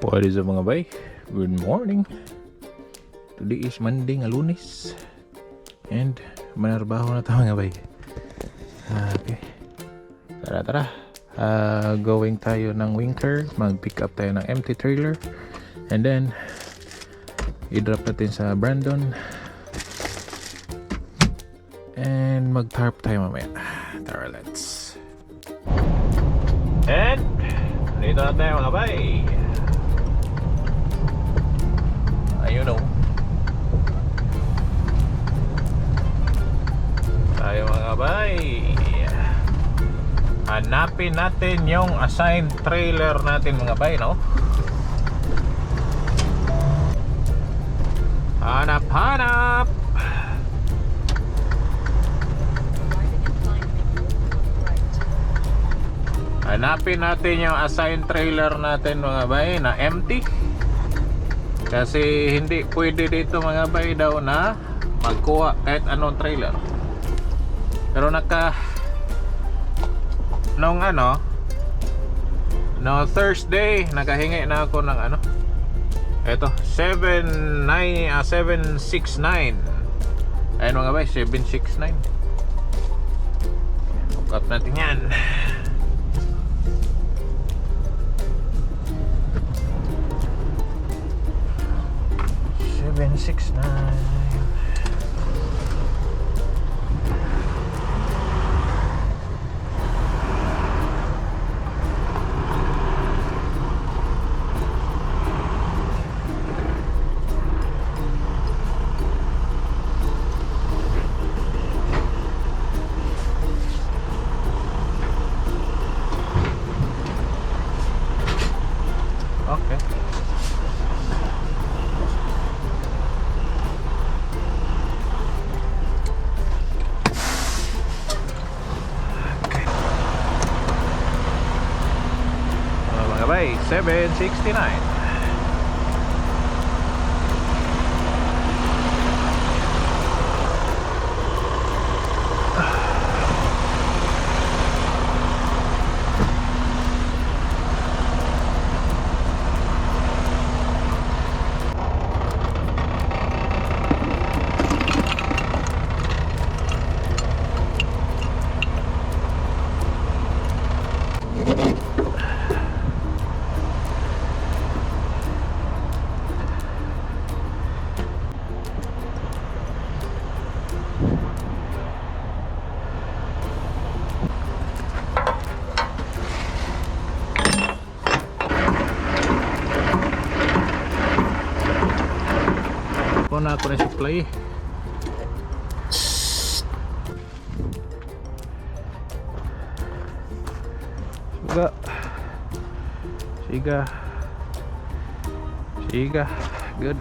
What is up mga bay? Good morning. Today is Monday nga Lunes. And manarbaho na tayo mga bay. Okay. Tara. Going tayo ng Winker. Mag-pick up tayo ng empty trailer. And then i-drop natin sa Brandon. And mag-tarp tayo mamaya. Tara, let's. And dito na tayo mga bay. Ayun o. Tayo mga bay. Hanapin natin yung assigned trailer natin mga bay, no? Hanap! Hanapin natin yung assigned trailer natin mga bay na empty. Kasi hindi pwede dito mga bay daw na magkuha kahit anong trailer. Pero no Thursday nakahingi na ako ng eto 769. Ayun mga bay, 769. Hook up natin yan. Seven, 6, 9. Okay. Mga bay, 769. Na ako na supply. Siga. Good.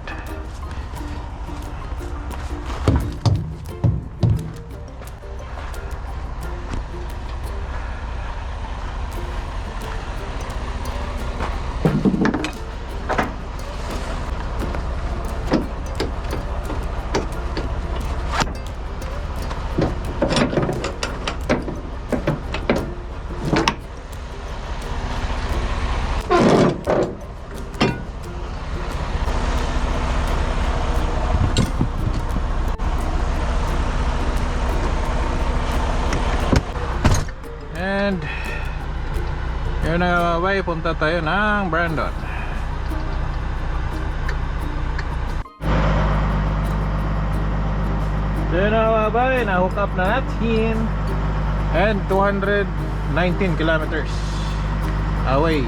And yun na bay, punta tayo ng Brandon. Yun na bay, na-hook up na natin. And 219 kilometers away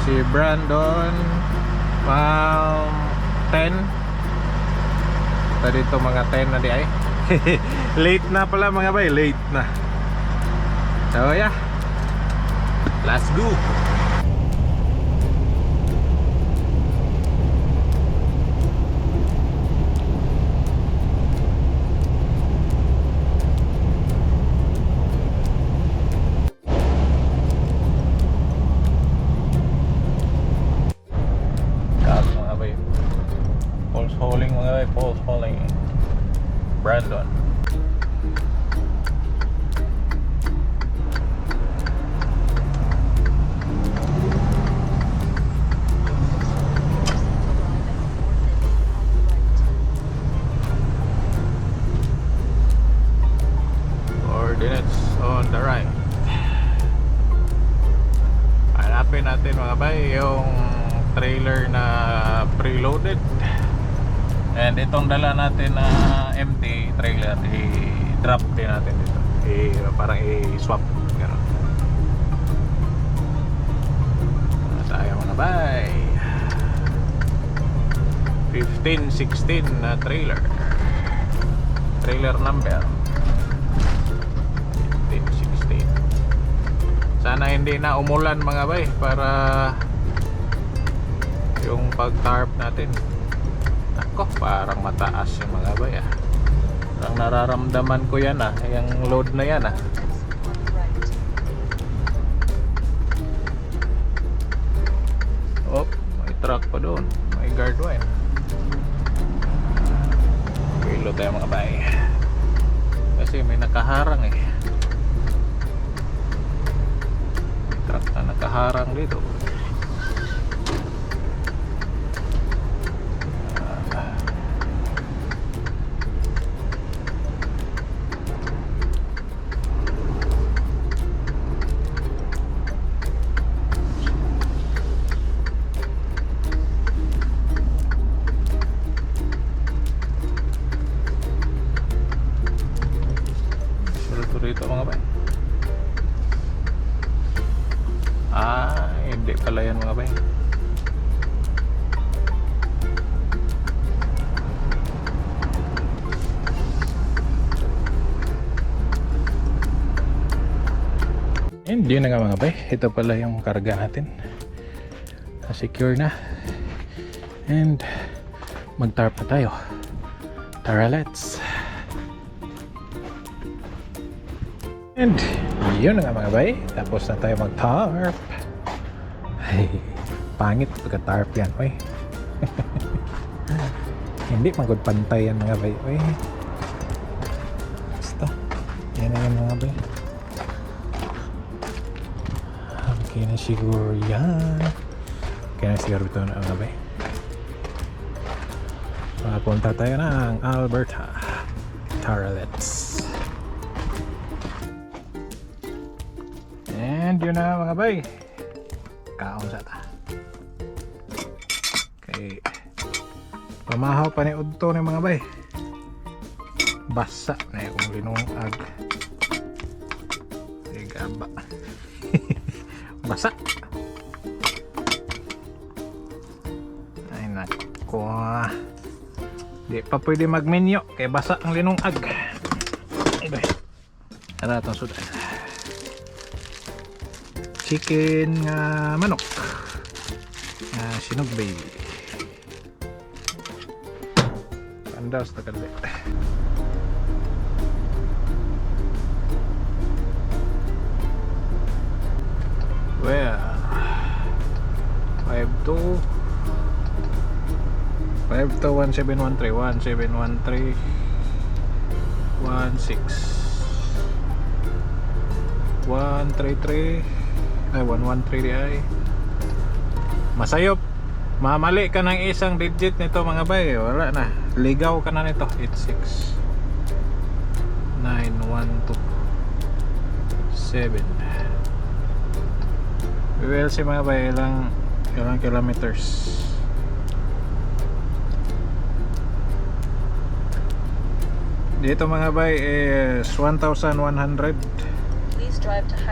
si Brandon. 10 ta dito mga 10 na di ay. Late na pala mga bay, late na. So yeah, let's go. Mga bay, pulse hauling mga bay, pulse hauling Brandon. mga bay, yung trailer na preloaded. And itong dala natin na empty trailer, i-drop din natin dito. Parang i-swap. Ganun. Tayo mga bay. 1516 na trailer. Trailer number 1516. Sana hindi na umulan mga bay, para yung pag-tarp natin. Ako, parang mataas yung mga bay ah. Parang nararamdaman ko yan ah, yung load na yan ah. Oh, may truck pa doon, may guard wire. Pilo tayo mga bay, kasi may nakaharang eh. May truck na nakaharang dito. Dito mga bay. Hindi pala yan mga bay. And yun na nga mga bay, ito pala yung karga natin. Secure na. And mag-tarp na tayo. Tara, let's. And yun na nga mga bay, tapos na tayo mag-tarp. Ay, pangit pagka-tarp yan, oy. Hindi magod-pantay yan mga bay, oy. Basta, yan na yan mga bay. Okay na siguro yan. Okay na siguro ito na mga bay. Papunta tayo ng Alberta. Tara, let's. And yun na mga bay, kaon sa ta. Okay, pamahaw pa ni udto ni mga bay, basa na yung linungag. Gaba. Basa. Ay nako, di pa pwede magmenyo kay basa ang linungag. Okay, tara itong sudan. Chicken nga manok, sinugbay, pandas na kalbe. Well, 5-2-1713 133 ay 113 di ay masayop. Mamali ka ng isang digit nito mga bay, wala na, ligaw ka na nito. 869127. We will see mga bay, ilang kilometers. Dito mga bay is 1,100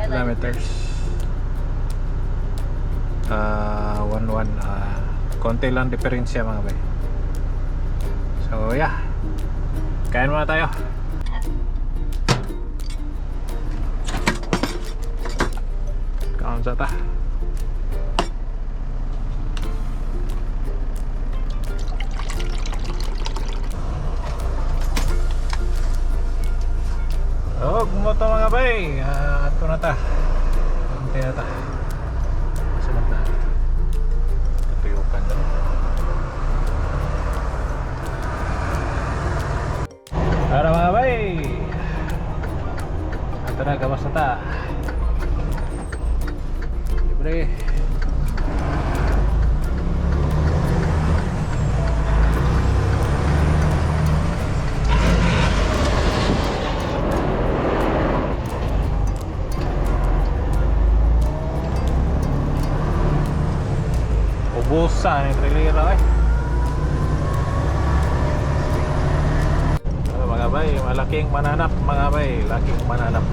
kilometers. 1-1, konti lang diferensya mga bay. So yeah, kain muna tayo. Kaon sa ta. Oh, kumoto mga bay. Ito na ta. Kunti na ta. Sunod na. Kapiyukan na. Para mga bay. Ito na, gawas na ta. Libre. bulsa ni trailera eh. Ano mga bay, malaking mananap mga bay, laking mananap.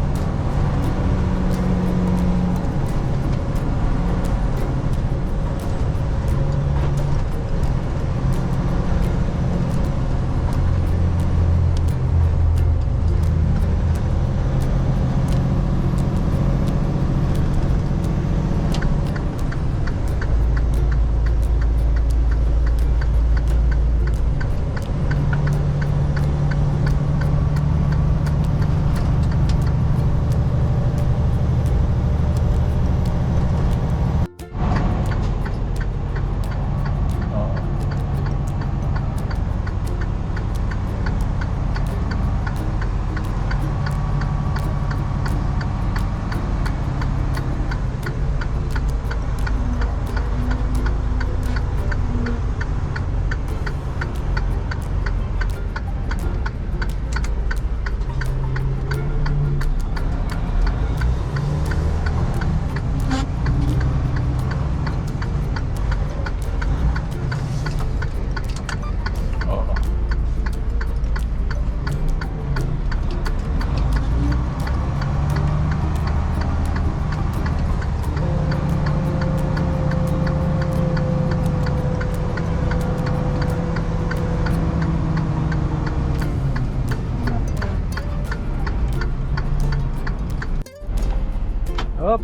Op.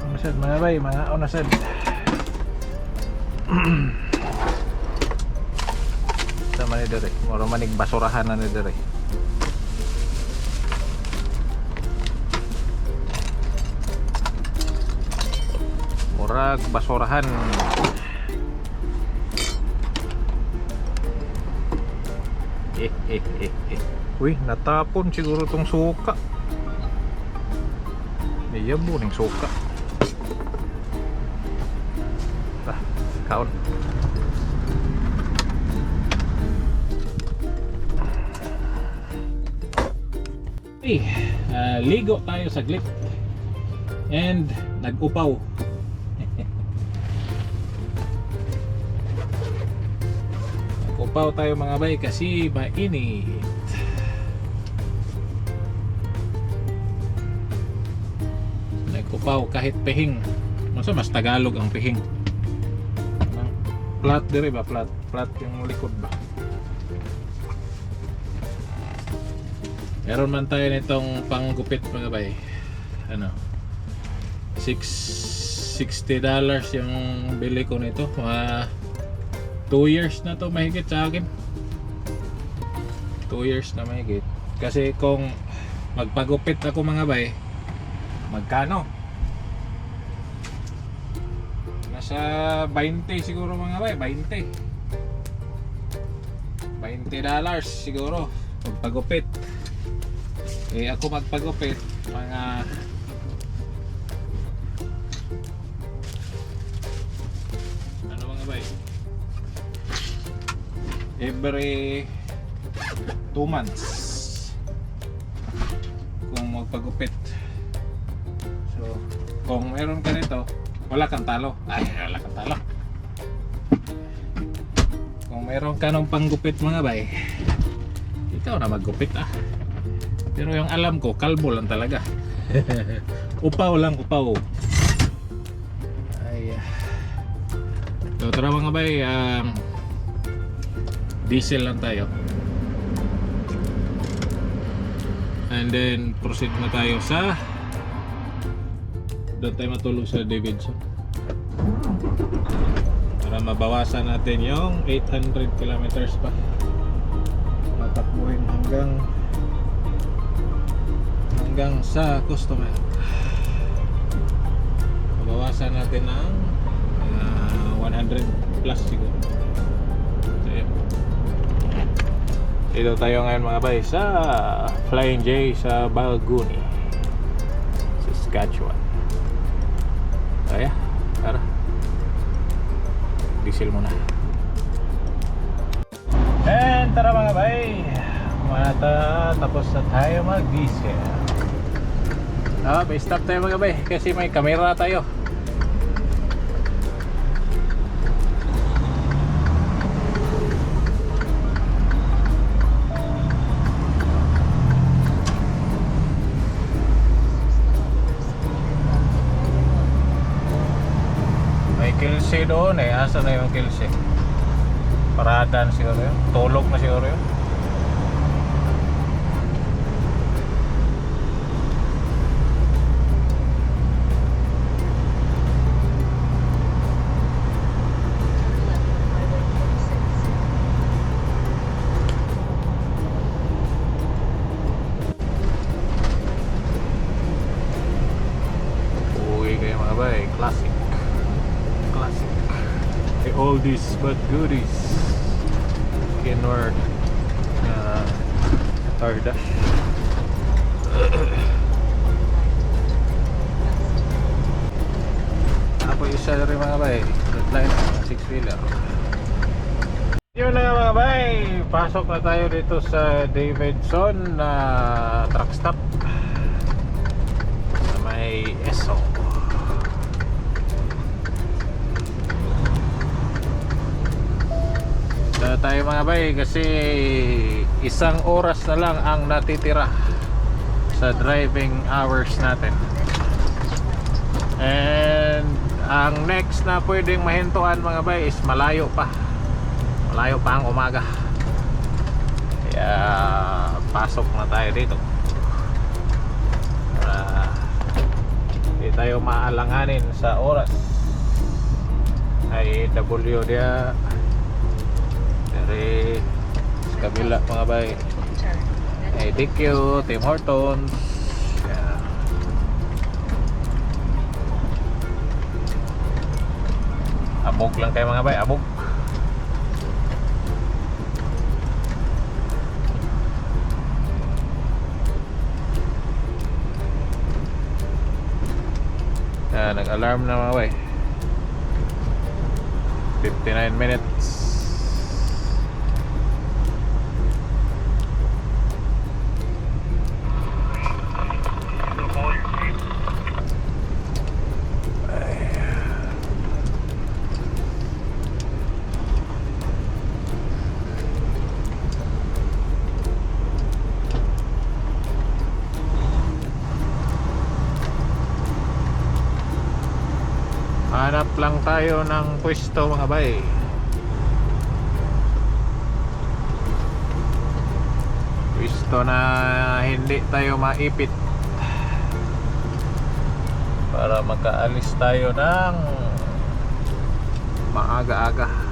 Unasad mga bay, mga unasad. Sama ni dere, moro manig basurahan na ni dere. Murag basurahan. Uy, natapon siguro tong suka. Iya bu ning suka. Kaon. Ligo tayo saglit. And nag-upaw. Nag-upaw tayo mga bay kasi mainit. Upaw kahit pihing. Mas Tagalog ang pihing. Flat dire ba? Flat yung likod ba? Meron man tayo nitong panggupit mga bay. Ano? $60 yung bili ko nito. 2 years na to mahigit sa akin. 2 years na mahigit. Kasi kung magpagupit ako mga bay, magkano? Nasa 20 siguro mga bay, 20 $20 siguro magpagupit. Ako magpagupit mga ano mga bay, every 2 months kung magpagupit. So kung meron ka nito, wala kang talo. Wala kang talo. Kung meron ka ng panggupit mga bay, ikaw na maggupit Pero yung alam ko, kalbo lang talaga. Upaw lang, upaw. Ay. So tara mga bay, diesel lang tayo. And then proceed na tayo sa doon tayo matulog sa Davidson para mabawasan natin yung 800 kilometers pa matakbuhin hanggang sa customer. Mabawasan natin ng 100 plus siguro. So, yun. Dito tayo ngayon mga bay sa Flying J sa Balgonie, Saskatchewan. Kaya, tara. Diesel muna. And tara mga bay, tapos na tayo mag-diesel. May stop tayo mga bay kasi may camera tayo. doon eh. Asa na yung kills eh? Paradan siguro yun. Tulog na siguro yun. Classic. Classic. The oldies but goodies. Inward. Tardash. Ako isa rin mga bay. Redline. 6-wheeler. Yun na nga mga bay. Pasok na tayo dito sa Davidson na truck stop. Sa may ESO. Tayo mga bay kasi isang oras na lang ang natitira sa driving hours natin, and ang next na pwedeng mahintuan mga bay is malayo pa ang umaga, kaya pasok na tayo dito para hindi tayo maalanganin sa oras. Ay W dia dari sa kabila mga bay. Ay DQ, Tim Hortons. Yeah. Abog lang kayo mga bay, abog. Nag-alarm na mga bay. 59 minutes. Hanap lang tayo ng pwesto mga bay. Pwesto na hindi tayo maipit para makaalis tayo ng maaga-aga.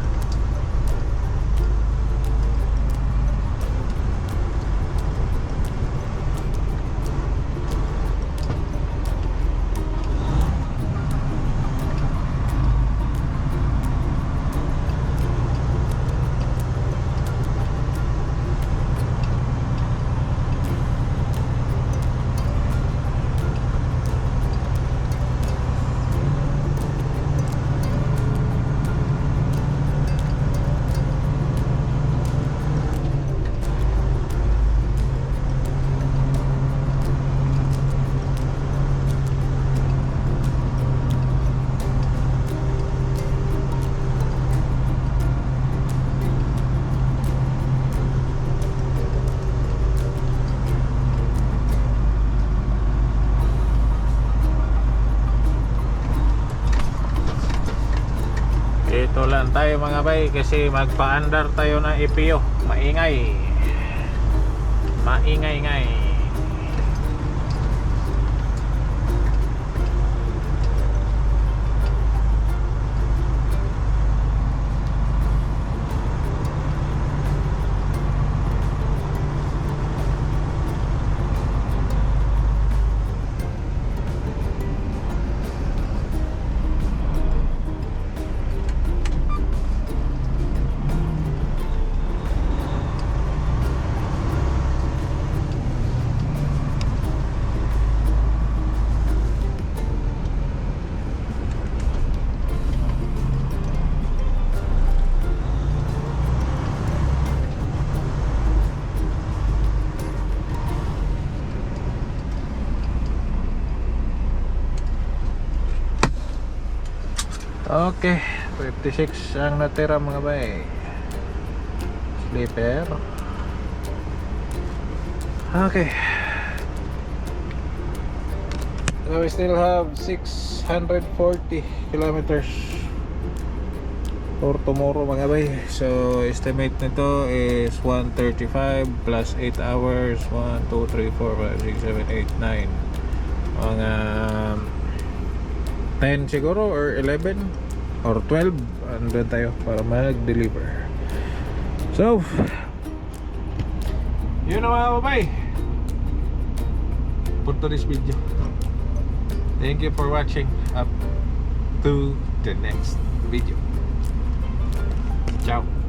Ito lang tayo mga bay kasi magpa-andar tayo ng EPO. Maingay. Maingay-ingay. Okay, 56 ang natira mga bay. Sleeper. Okay. So we still have 640 kilometers for tomorrow mga bay. So estimate nito is 135 plus 8 hours, 1, 2, 3, 4, 5, 6, 7, 8, 9, mga 10 siguro or 11 or 12 andun tayo para mag-deliver. So yun na mga babay for today's video. Thank you for watching. Up to the next video. Ciao.